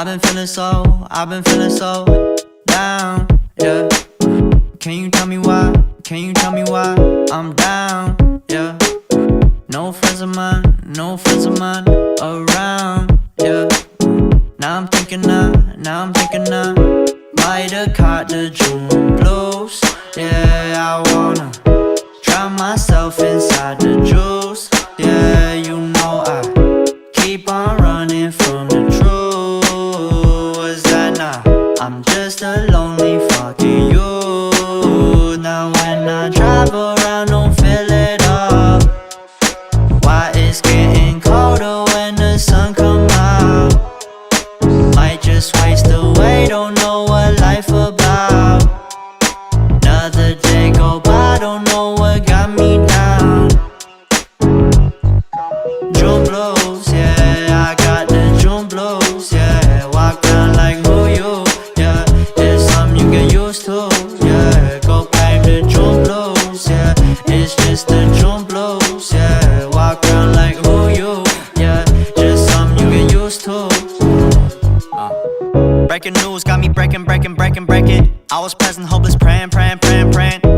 I've been feeling so down, yeah. Can you tell me why? Can you tell me why I'm down, yeah? No friends of mine around, yeah. Now I'm thinking I might have caught the June blues. Yeah, I wanna drown myself inside the juice. Yeah, you know I keep on running from the truth. Was that not? I'm just a lonely fucking you. Now when I drive around, don't feel it up. Why it's getting colder when the sun come out? Might just waste away, don't know what life about. Another day go by, don't know what got me down. June blues, yeah, I got the June blues, yeah. Walk around like who you, yeah. It's something you get used to, yeah. Go claim the June blues, yeah. It's just the June blues, yeah. Walk around like who you, yeah. Just something you get used to. Breaking news got me breaking. I was present, hopeless, praying.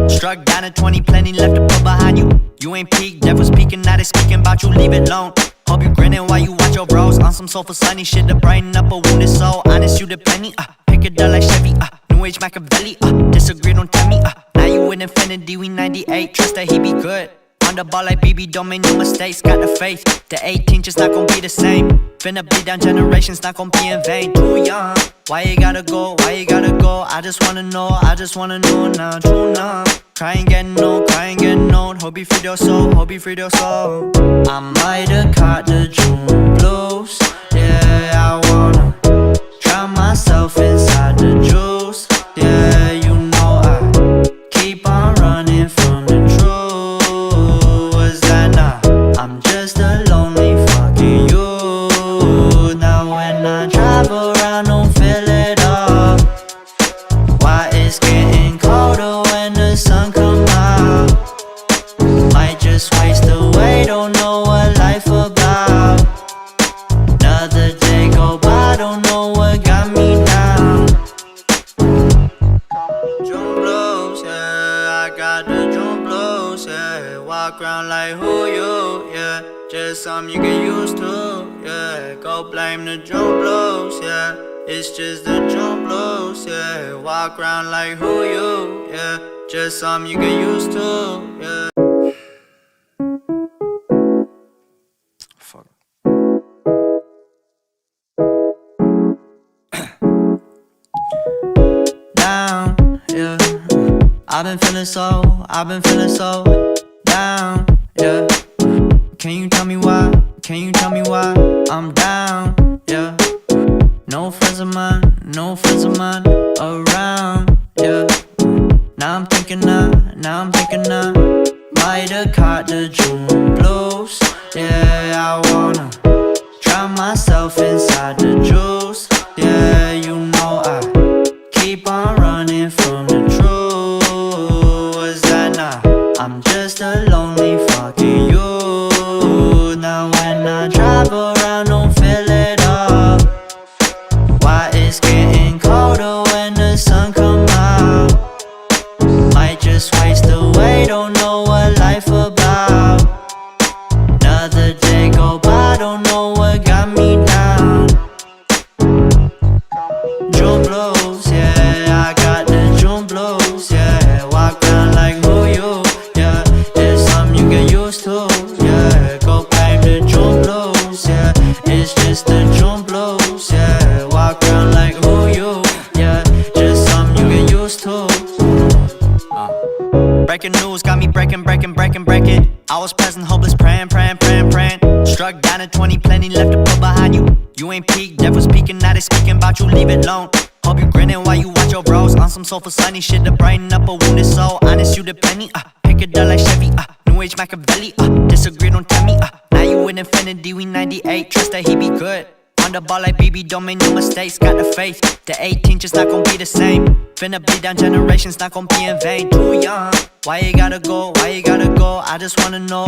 Struck down at 20, plenty left to put behind you. You ain't peaked, devil's speaking, now they speaking about you, leave it alone. Hope you grinning while you watch your bros on some soulful sunny shit to brighten up a wounded soul. Honest, you the penny, pick it up like Chevy, New Age Machiavelli, disagree, don't tell me, now you in infinity, we 98, trust that he be good. On the ball like BB, don't make no mistakes, got the faith. The 18 just not gon' be the same. Finna bleed down generations, not gon' be in vain. Too young, why you gotta go, I just wanna know now, true now. Crying getting old, hope you freed your soul, I might have caught the June blues. Yeah, I wanna drown myself inside the juice. Yeah, you know I keep on running from the truth. Was that not? I'm just a lonely fucking you. Now when I drive around, don't feel it up. Why it's getting colder when the sun come out? Might just waste away, don't know what life about. Another day go by, don't know what got me down. June blues, yeah, I got the June blues, yeah. Walk around like who you, yeah. Just something you get used to, yeah. Go blame the June blues, yeah. It's just the June blues, yeah. Walk around like who you, yeah. Just something you get used to, yeah. Fuck. Down, yeah. I've been feeling so down, yeah. Can you tell me why? I'm down, yeah. No friends of mine around, yeah. Now I'm thinking I might have caught the June blues. Yeah, I wanna drown myself inside the juice. Yeah, you know I keep on running from the truth. Was that not? I'm just a lonely fucking you. Now when I drive around, don't feel it up. Why it's getting colder when the sun come out? Might just waste away, don't know what life about. Another day go by, don't know what got me down. June blues, yeah, I got the June blues, yeah. Walk around like who you, yeah. It's something you get used to, yeah. Go blame the June blues, yeah. It's just the June blues, yeah. Walk around like who you, yeah. Just something you get used to. Breaking news got me breaking. I was present, hopeless, praying. Struck down at 20, plenty left to put behind you. You ain't peaked, devil's speaking, now they speaking about you, leave it alone. Hope you grinning while you watch your bros on some soulful sunny shit to brighten up a wounded soul. Honest, you the penny, pick it up like Chevy, New Age Machiavelli, disagree, don't tell me, now you in infinity, we 98, trust that he be good. On the ball like BB, don't make no mistakes, got the faith. The 18 just not gon' be the same. Finna bleed down generations, not gon' be in vain. Too young, why you gotta go, I just wanna know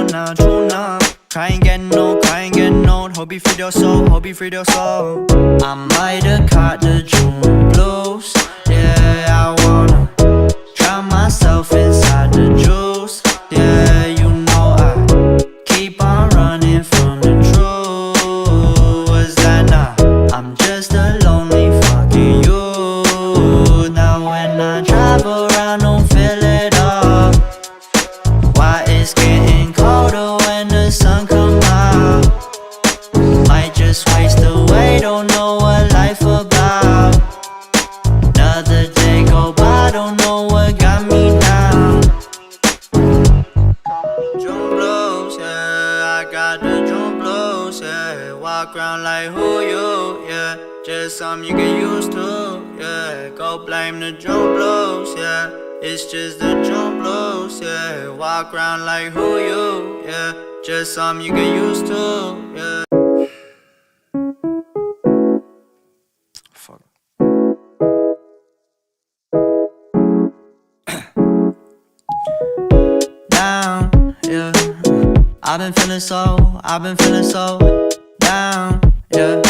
now, true now. Crying getting old, crying getting old. Hope you freed your soul, hope you freed your soul. I might have caught the June blues. Yeah, I wanna drown myself inside the juice. Yeah, you know I keep on running from the truth. Was that not? I'm just a lonely fucking you. Now when I drive around, don't feel it all. Why it's getting colder when the sun come out. Might just waste away, don't know what life about. Another day go by, don't know what got me down. June blues, yeah, I got the June blues, yeah. Walk around like who you, yeah. Just something you get used to, yeah. Go blame the June blues, yeah. It's just the June blues, yeah. Walk around like who you, yeah. Just something you get used to, yeah. Fuck. Down, yeah. I've been feeling so down, yeah.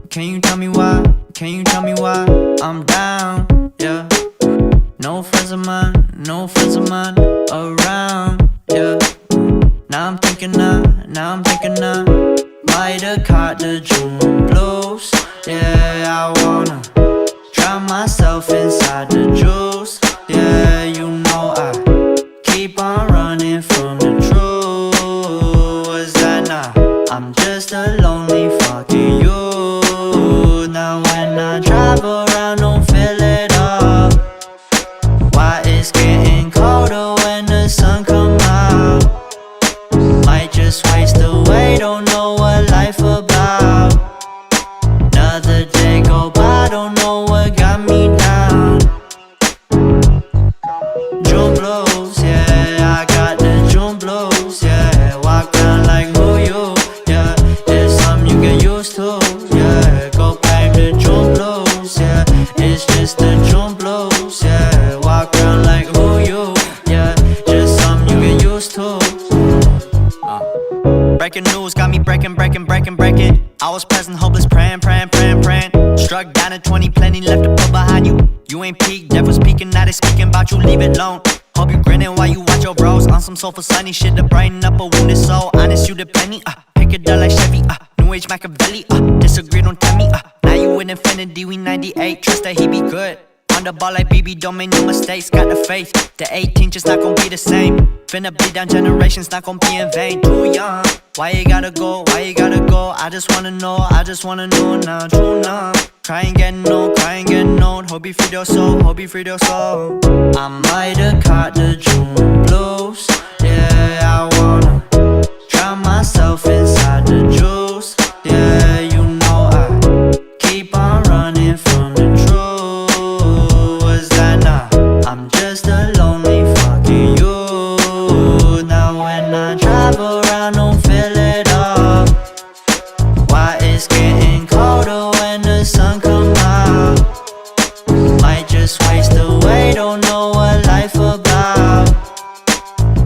Can you tell me why? Can you tell me why I'm down, yeah. No friends of mine around, yeah. Now I'm thinking I might have caught the June blues. Yeah, I wanna drown myself inside the juice. Yeah, you know I keep on running from the truth. Was that not? I'm just a lonely fucking you. Now when I drive around, don't feel it all. Why it's getting colder when the sun come out. Might just waste away, don't know what life about. Another day go by, don't know what got me down. June blues, yeah, I got the June blues, yeah. Walk around like who you, yeah. It's something you get used to, yeah. Go blame the June blues, yeah. It's just the June blues, yeah. Walk around like who you, yeah. Just something you get used to. Breaking news got me breaking. I was present, hopeless, praying. Struck down at 20, plenty left to put behind you. You ain't peaked, devil's speaking, now they speaking about you, leave it alone. Hope you grinning while you watch your bros on some soulful sunny shit to brighten up a wounded soul. Honest, you the penny, pick it up like Chevy, New Age Machiavelli, disagree, don't tell me, now you in infinity, we 98, trust that he be good. On the ball like BB, don't make no mistakes, got the faith. The 18 just not gon' be the same. Finna bleed down generations, not gon' be in vain. Too young, why you gotta go, I just wanna know now, true numb. Crying getting old, hope you freed your soul, I might have caught the June blues. Yeah, I wanna drown myself inside the juice. Yeah, you know I keep on running from the truth. Was that not? I'm just a lonely fucking you. Now when I drive around, don't feel it all. Why it's getting colder when the sun come out. Might just waste away, don't know what life about.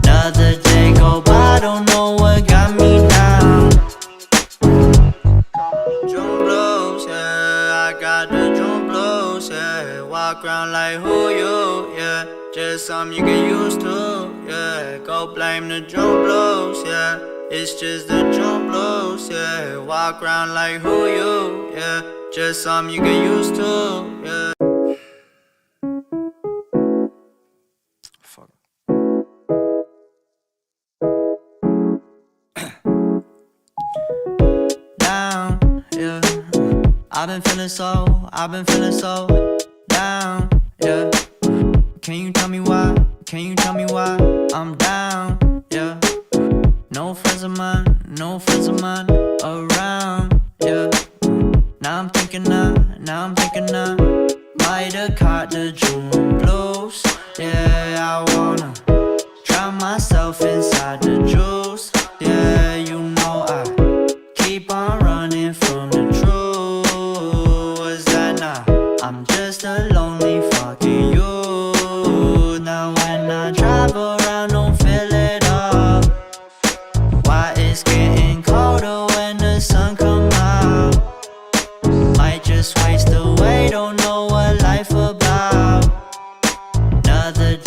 Another day go by, don't know what got me down. June blues, yeah, I got the June blues, yeah. Walk around like who you, yeah. Just something you get used to, yeah. Go blame the June blues, yeah. It's just the June blues, yeah. Walk around like who you, yeah. Just something you get used to, yeah. Fuck. Down, yeah. I've been feeling so down, yeah. Can you tell me why? I'm down, yeah. No friends of mine around, yeah. Now I'm thinking I might have caught the June blues. Yeah, I wanna drown myself inside the juice. Yeah, you know I keep on running from the truth. Was that not? I'm just a lonely fucking you. Now when I drive around, don't feel it all. Why it's getting other